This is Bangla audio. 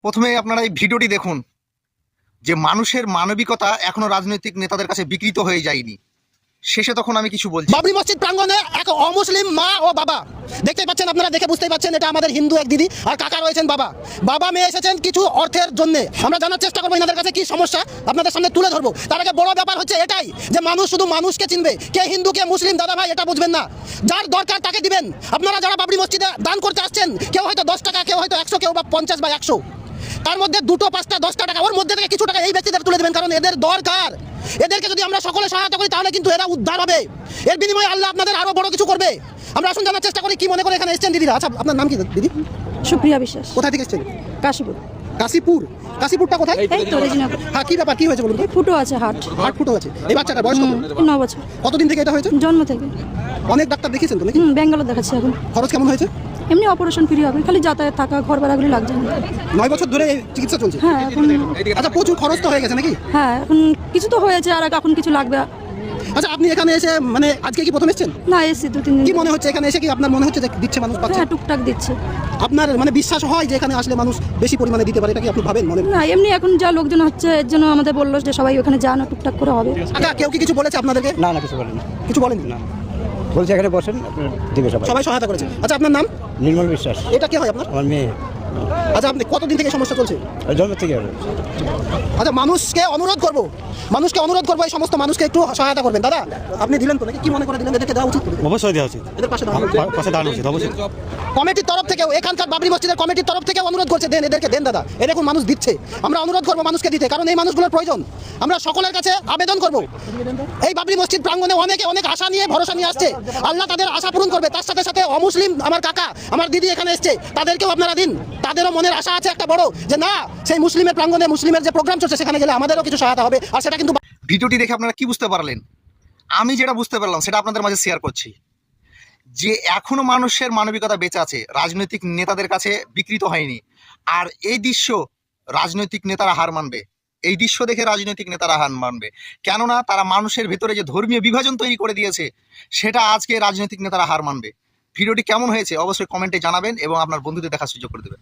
প্রথমে আপনারা এই ভিডিওটি দেখুন যে মানুষের মানবিকতা এখনো রাজনৈতিক নেতাদের কাছে বিকৃত হয়ে যায়নি। শেষে তখন আমি কিছু বলছি। বাবরি মসজিদ প্রাঙ্গণে এক অমুসলিম মা ও বাবা, দেখতেই পাচ্ছেন আপনারা, দেখে বুঝতেই পাচ্ছেন এটা আমাদের হিন্দু এক দিদি আর কাকা রয়েছেন বাবা মেয়ে এসেছেন কিছু অর্থের জন্য। আমরা জানার চেষ্টা করবো এনাদের কাছে কি সমস্যা, আপনাদের সামনে তুলে ধরবো। তার আগে বড় ব্যাপার হচ্ছে এটাই যে মানুষ শুধু মানুষকে চিনবে, কে হিন্দু কে মুসলিম দাদা ভাই এটা বুঝবেন না। যার দরকার তাকে দিবেন। আপনারা যারা বাবরি মসজিদে দান করতে আসছেন, কেউ হয়তো 10 টাকা, কেউ হয়তো 100, কেউ বা 50 বা 100, তার মধ্যে 2টো 5টা 10টা টাকা, ওর মধ্যে থেকে কিছু টাকা এই ব্যক্তিদের তুলে দেবেন, কারণ এদের দরকার। এদেরকে যদি আমরা সকলে সহায়তা করি তাহলে কিন্তু এরা উদ্ধার হবে। এর বিনিময়ে আল্লাহ আপনাদের আরো বড় কিছু করবে। আমরা আসুন জানার চেষ্টা করি কি মনে করে এখানে এসেছেন দিদিরা। আচ্ছা, আপনার নাম কি দিদি? সুপ্রিয়া বিশ্বাস। কোথা থেকে এসেছেন? কাশীপুর। কাশীপুরটা কোথায়? এই তো রেজিনগর। হ্যাঁ, কি ব্যাপার, কি হয়েছে বলুন তো? ফুটো আছে হাট ফুটো আছে। এই বাচ্চাটার বয়স কত? 9 বছর। কতদিন থেকে এটা হয়েছে? জন্ম থেকে। অনেক ডাক্তার দেখিয়েছেন তো নাকি? ব্যাঙ্গালোর দেখাচ্ছি এখন। খরচ কেমন হয়েছে? এমনি অপারেশন ফ্রি হবে, খালি যাতায়াত থাকা ঘর ভাড়াগুলি লাগছে না। 9 বছর ধরে এই চিকিৎসা চলছে? হ্যাঁ এখন। আচ্ছা, প্রচুর খরচ তো হয়ে গেছে নাকি? হ্যাঁ এখন কিছু তো হয়েছে, আর এখন কিছু লাগবে। আচ্ছা, আপনি এখানে এসে মানে আজকে কি প্রথম এসেছেন? না, এসছি 2-3 দিন। কি মনে হচ্ছে এখানে এসে, কি আপনার মনে হচ্ছে যে দিচ্ছে মানুষ পাচ্ছে? হ্যাঁ টুকটাক দিচ্ছে। আপনার মানে বিশ্বাস হয় যে এখানে আসলে মানুষ বেশি পরিমাণে দিতে পারে, এটা কি আপনি ভাবেন মনে? না এমনি এখন যা লোকজন হচ্ছে এর জন্য আমাদের বললো যে সবাই ওখানে যান, টুকটাক করে হবে। আচ্ছা, কেউ কি কিছু বলেছে আপনাদেরকে? না কিছু বলেনি। কিছু বলেনি না, বলছে এখানে বসেন, আপনার দিবে সবাই। সবাই সহায়তা করেছে। আচ্ছা, আপনার নাম? নির্মল বিশ্বাস। এটা কে হয় আপনার? আমার মেয়ে। আচ্ছা, আপনি কতদিন থেকে সমস্যা চলছে? জন্ম থেকে হবে। আচ্ছা, মানুষকে অনুরোধ করবো এই সমস্ত মানুষকে একটু সহায়তা করবেন। দাদা, আপনি দিলেন তো নাকি? কি মনে করে দিলেন? এদেরকে দেওয়া উচিত? অবশ্যই দেওয়া উচিত। এদের পাশে দাঁড়ানো উচিত অবশ্যই। কমিটির তরফ থেকেও, এখানকার বাবরি মসজিদের কমিটির তরফ থেকে অনুরোধ করছে, দেন এদেরকে দেন দাদা। এরকম মানুষ দিচ্ছে, আমরা অনুরোধ করবো মানুষকে দিতে, কারণ এই মানুষগুলোর প্রয়োজন। আমরা সকলের কাছে আবেদন করব, এই বাবরি মসজিদ প্রাঙ্গণে অনেকে অনেক আশা নিয়ে ভরসা নিয়ে আসছে, আল্লাহ তাদের আশা পূরণ করবে। তার সাথে সাথে অমুসলিম আমার কাকা আমার দিদি এখানে এসছে, তাদেরকেও আপনারা দিন। তাদেরও মনের আশা আছে একটা বড়, যে না সেই মুসলিমের প্রাঙ্গণে মুসলিমের যে প্রোগ্রাম চলছে সেখানে গেলে আমাদেরও কিছু সহায়তা হবে। আর সেটা কিন্তু ভিডিওটি দেখে আপনারা কি বুঝতে পারলেন? আমি যেটা বুঝতে পারলাম সেটা আপনাদের মাঝে শেয়ার করছি, যে এখনো মানুষের মানবিকতা বেঁচে আছে, রাজনৈতিক নেতাদের কাছে বিকৃত হয়নি। আর এই দৃশ্য রাজনৈতিক নেতারা হার মানবে, এই দৃশ্য দেখে রাজনৈতিক নেতারা হার মানবে। কেননা তারা মানুষের ভেতরে যে ধর্মীয় বিভাজন তৈরি করে দিয়েছে, সেটা আজকে রাজনৈতিক নেতারা হার মানবে। ভিডিওটি কেমন হয়েছে অবশ্যই কমেন্টে জানাবেন এবং আপনার বন্ধুদের দেখার সুযোগ করে দেবেন।